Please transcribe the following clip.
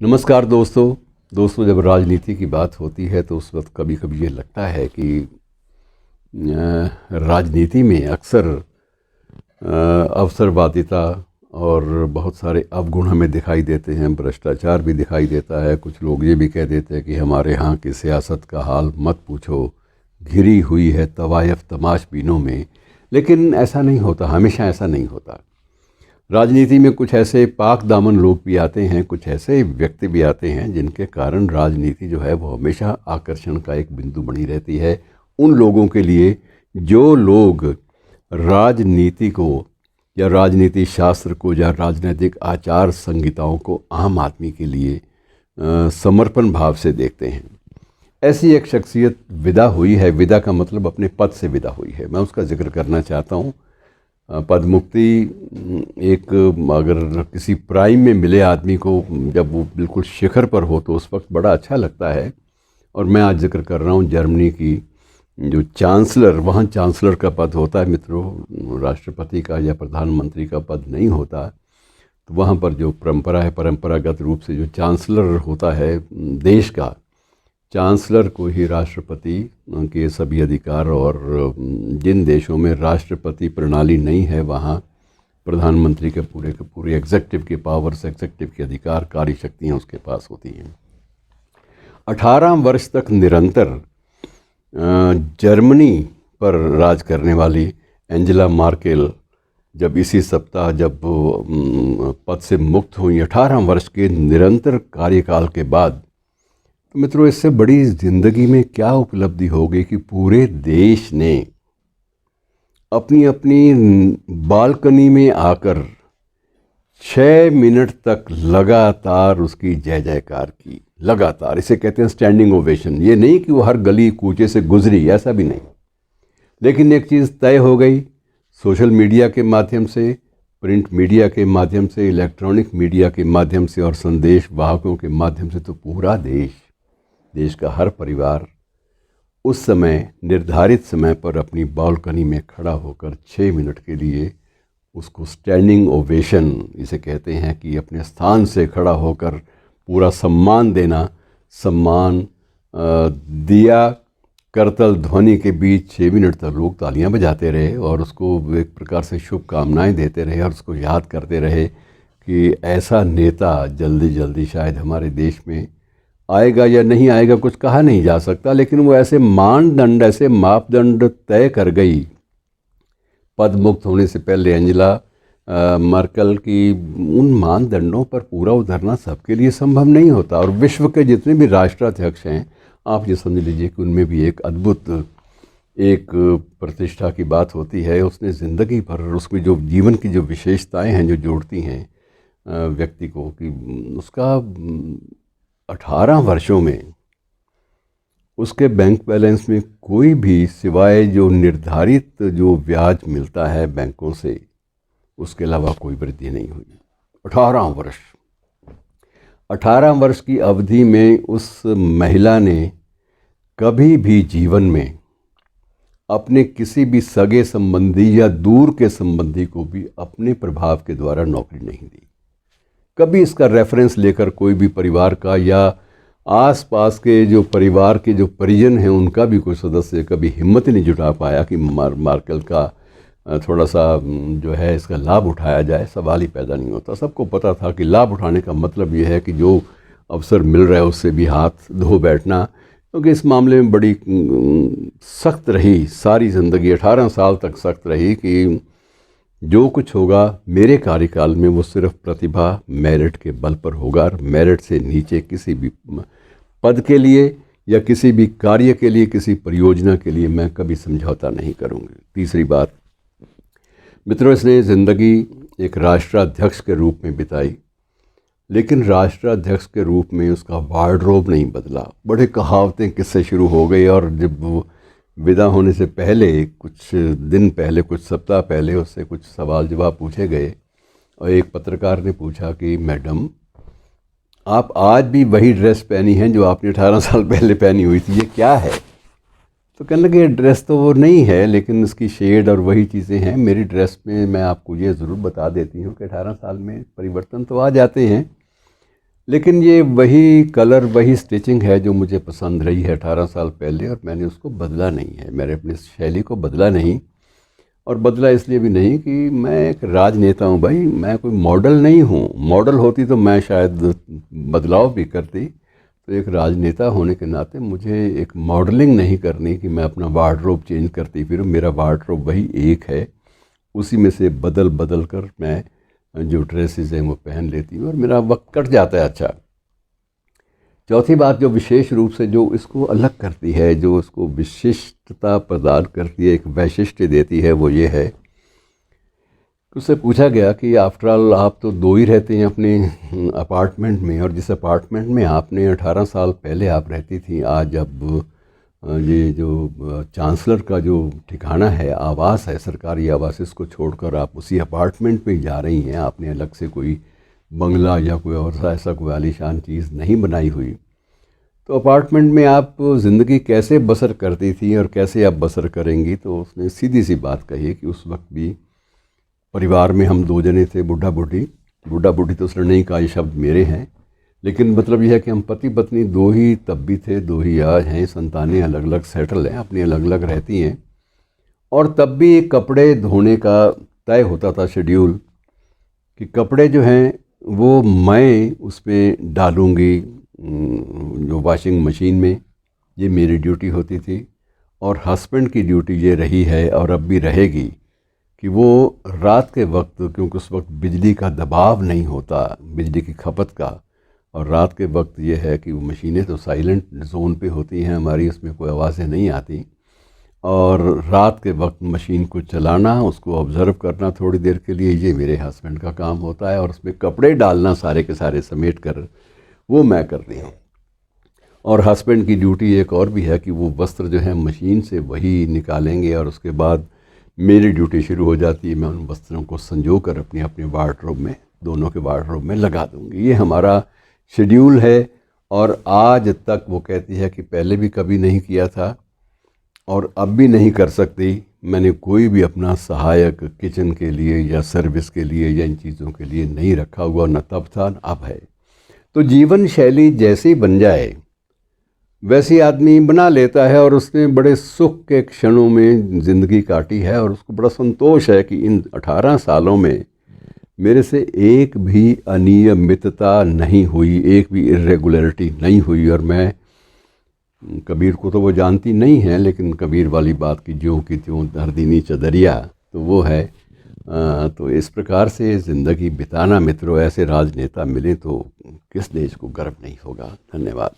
नमस्कार दोस्तों, जब राजनीति की बात होती है तो उस वक्त कभी कभी ये लगता है कि राजनीति में अक्सर अवसरवादिता और बहुत सारे अवगुण हमें दिखाई देते हैं। भ्रष्टाचार भी दिखाई देता है। कुछ लोग ये भी कह देते हैं कि हमारे यहाँ की सियासत का हाल मत पूछो, घिरी हुई है तवायफ तमाशबीनों में। लेकिन ऐसा नहीं होता, हमेशा ऐसा नहीं होता। राजनीति में कुछ ऐसे पाक दामन लोग भी आते हैं, कुछ ऐसे व्यक्ति भी आते हैं जिनके कारण राजनीति जो है वो हमेशा आकर्षण का एक बिंदु बनी रहती है उन लोगों के लिए जो लोग राजनीति को या राजनीति शास्त्र को या राजनीतिक आचार संहिताओं को आम आदमी के लिए समर्पण भाव से देखते हैं। ऐसी एक शख्सियत विदा हुई है। विदा का मतलब अपने पद से विदा हुई है। मैं उसका जिक्र करना चाहता हूँ। पद मुक्ति एक, अगर किसी प्राइम में मिले आदमी को, जब वो बिल्कुल शिखर पर हो तो उस वक्त बड़ा अच्छा लगता है। और मैं आज जिक्र कर रहा हूँ जर्मनी की जो चांसलर, वहाँ चांसलर का पद होता है मित्रों, राष्ट्रपति का या प्रधानमंत्री का पद नहीं होता। तो वहाँ पर जो परंपरा है, परंपरागत रूप से जो चांसलर होता है देश का, चांसलर को ही राष्ट्रपति के सभी अधिकार, और जिन देशों में राष्ट्रपति प्रणाली नहीं है वहाँ प्रधानमंत्री के पूरे एग्जेक्टिव के पावर्स, एग्जेक्टिव के अधिकार, कार्य शक्तियाँ उसके पास होती हैं। 18 वर्ष तक निरंतर जर्मनी पर राज करने वाली एंजेला मार्केल जब इसी सप्ताह जब पद से मुक्त हुई 18 वर्ष के निरंतर कार्यकाल के बाद, तो मित्रों इससे बड़ी ज़िंदगी में क्या उपलब्धि हो गई कि पूरे देश ने अपनी अपनी बालकनी में आकर 6 मिनट तक लगातार उसकी जय जयकार की। लगातार, इसे कहते हैं स्टैंडिंग ओवेशन। ये नहीं कि वो हर गली कूचे से गुजरी, ऐसा भी नहीं। लेकिन एक चीज़ तय हो गई, सोशल मीडिया के माध्यम से, प्रिंट मीडिया के माध्यम से, इलेक्ट्रॉनिक मीडिया के माध्यम से और संदेश वाहकों के माध्यम से, तो पूरा देश का हर परिवार उस समय, निर्धारित समय पर अपनी बालकनी में खड़ा होकर 6 मिनट के लिए उसको स्टैंडिंग ओवेशन इसे कहते हैं कि अपने स्थान से खड़ा होकर पूरा सम्मान देना। सम्मान दिया करतल ध्वनि के बीच 6 मिनट तक लोग तालियां बजाते रहे और उसको एक प्रकार से शुभकामनाएं देते रहे और उसको याद करते रहे कि ऐसा नेता जल्दी जल्दी शायद हमारे देश में आएगा या नहीं आएगा, कुछ कहा नहीं जा सकता। लेकिन वो ऐसे मानदंड, ऐसे मापदंड तय कर गई पद मुक्त होने से पहले एंजेला मर्केल की। उन मानदंडों पर पूरा उतरना सबके लिए संभव नहीं होता। और विश्व के जितने भी राष्ट्राध्यक्ष हैं, आप ये समझ लीजिए कि उनमें भी एक अद्भुत, एक प्रतिष्ठा की बात होती है। उसने ज़िंदगी भर उसमें जो जीवन की जो विशेषताएं हैं जो जोड़ती हैं व्यक्ति को, कि उसका 18 वर्षों में उसके बैंक बैलेंस में कोई भी, सिवाय जो निर्धारित जो ब्याज मिलता है बैंकों से, उसके अलावा कोई वृद्धि नहीं हुई। 18 वर्ष की अवधि में उस महिला ने कभी भी जीवन में अपने किसी भी सगे संबंधी या दूर के संबंधी को भी अपने प्रभाव के द्वारा नौकरी नहीं दी। कभी इसका रेफरेंस लेकर कोई भी परिवार का या आसपास के जो परिवार के जो परिजन हैं उनका भी कोई सदस्य कभी हिम्मत नहीं जुटा पाया कि मार्केल का थोड़ा सा जो है इसका लाभ उठाया जाए। सवाल ही पैदा नहीं होता। सबको पता था कि लाभ उठाने का मतलब ये है कि जो अवसर मिल रहा है उससे भी हाथ धो बैठना, क्योंकि इस मामले में बड़ी सख्त रही सारी ज़िंदगी। 18 साल तक सख्त रही कि जो कुछ होगा मेरे कार्यकाल में वो सिर्फ प्रतिभा, मेरिट के बल पर होगा। और मेरिट से नीचे किसी भी पद के लिए या किसी भी कार्य के लिए, किसी परियोजना के लिए मैं कभी समझौता नहीं करूँगी। तीसरी बात मित्रों, इसने ज़िंदगी एक राष्ट्राध्यक्ष के रूप में बिताई, लेकिन राष्ट्राध्यक्ष के रूप में उसका वार्डरोब नहीं बदला। बड़े कहावतें किस्से शुरू हो गए और जब वो विदा होने से पहले, कुछ दिन पहले, कुछ सप्ताह पहले उससे कुछ सवाल जवाब पूछे गए और एक पत्रकार ने पूछा कि मैडम, आप आज भी वही ड्रेस पहनी हैं जो आपने 18 साल पहले पहनी हुई थी, ये क्या है? तो कहने लगे ड्रेस तो वो नहीं है, लेकिन उसकी शेड और वही चीज़ें हैं। मेरी ड्रेस में मैं आपको ये ज़रूर बता देती हूँ कि 18 साल में परिवर्तन तो आ जाते हैं। लेकिन ये वही कलर, वही स्टिचिंग है जो मुझे पसंद रही है 18 साल पहले, और मैंने उसको बदला नहीं है, मैंने अपनी शैली को बदला नहीं। और बदला इसलिए भी नहीं कि मैं एक राजनेता हूँ भाई, मैं कोई मॉडल नहीं हूँ। मॉडल होती तो मैं शायद बदलाव भी करती। तो एक राजनेता होने के नाते मुझे एक मॉडलिंग नहीं करनी कि मैं अपना वार्डरोब चेंज करती फिरूँ। मेरा वार्डरोब वही एक है, उसी में से बदल बदल कर मैं जो ड्रेसेस हैं वो पहन लेती हूँ और मेरा वक्त कट जाता है। अच्छा, चौथी बात जो विशेष रूप से जो इसको अलग करती है, जो उसको विशिष्टता प्रदान करती है, एक वैशिष्ट्य देती है, वो ये है कि उससे पूछा गया कि आफ्टर ऑल आप तो दो ही रहते हैं अपने अपार्टमेंट में, और जिस अपार्टमेंट में आपने 18 साल पहले आप रहती थी, आज अब ये जो चांसलर का जो ठिकाना है, आवास है, सरकारी आवास, इसको छोड़कर आप उसी अपार्टमेंट में जा रही हैं। आपने अलग से कोई बंगला या कोई और ऐसा कोई आलीशान चीज़ नहीं बनाई हुई। तो अपार्टमेंट में आप ज़िंदगी कैसे बसर करती थी और कैसे आप बसर करेंगी? तो उसने सीधी सी बात कही है कि उस वक्त भी परिवार में हम दो जने थे, बुढ़ा बूढ़ी तो उसने नहीं कहा, ये शब्द मेरे हैं, लेकिन मतलब यह है कि हम पति पत्नी दो ही तब भी थे, दो ही आज हैं, संतानें अलग अलग सेटल हैं, अपनी अलग अलग रहती हैं। और तब भी कपड़े धोने का तय होता था शेड्यूल कि कपड़े जो हैं वो मैं उसमें डालूँगी जो वॉशिंग मशीन में, ये मेरी ड्यूटी होती थी। और हस्बैंड की ड्यूटी ये रही है और अब भी रहेगी कि वो रात के वक्त, क्योंकि उस वक्त बिजली का दबाव नहीं होता, बिजली की खपत का, और रात के वक्त ये है कि वो मशीनें तो साइलेंट जोन पे होती हैं हमारी, उसमें कोई आवाज़ें नहीं आती, और रात के वक्त मशीन को चलाना, उसको ऑब्ज़र्व करना थोड़ी देर के लिए, ये मेरे हस्बैंड का काम होता है। और उसमें कपड़े डालना सारे के सारे समेट कर वो मैं करती हूँ। और हस्बैंड की ड्यूटी एक और भी है कि वो वस्त्र जो है मशीन से वही निकालेंगे, और उसके बाद मेरी ड्यूटी शुरू हो जाती है, मैं उन वस्त्रों को संजो कर अपने अपने वार्डरोब में, दोनों के वार्डरोब में लगा दूँगी। ये हमारा शेड्यूल है। और आज तक वो कहती है कि पहले भी कभी नहीं किया था और अब भी नहीं कर सकती। मैंने कोई भी अपना सहायक किचन के लिए या सर्विस के लिए या इन चीज़ों के लिए नहीं रखा हुआ, न तब था न अब है। तो जीवन शैली जैसी बन जाए वैसी आदमी बना लेता है, और उसने बड़े सुख के क्षणों में ज़िंदगी काटी है, और उसको बड़ा संतोष है कि इन 18 सालों में मेरे से एक भी अनियमितता नहीं हुई, एक भी इरेगुलरिटी नहीं हुई। और मैं कबीर को तो वो जानती नहीं है, लेकिन कबीर वाली बात की ज्यों की त्यों हर दीनी चदरिया, तो वो है। तो इस प्रकार से ज़िंदगी बिताना मित्रों, ऐसे राजनेता मिले तो किस देश को गर्व नहीं होगा। धन्यवाद।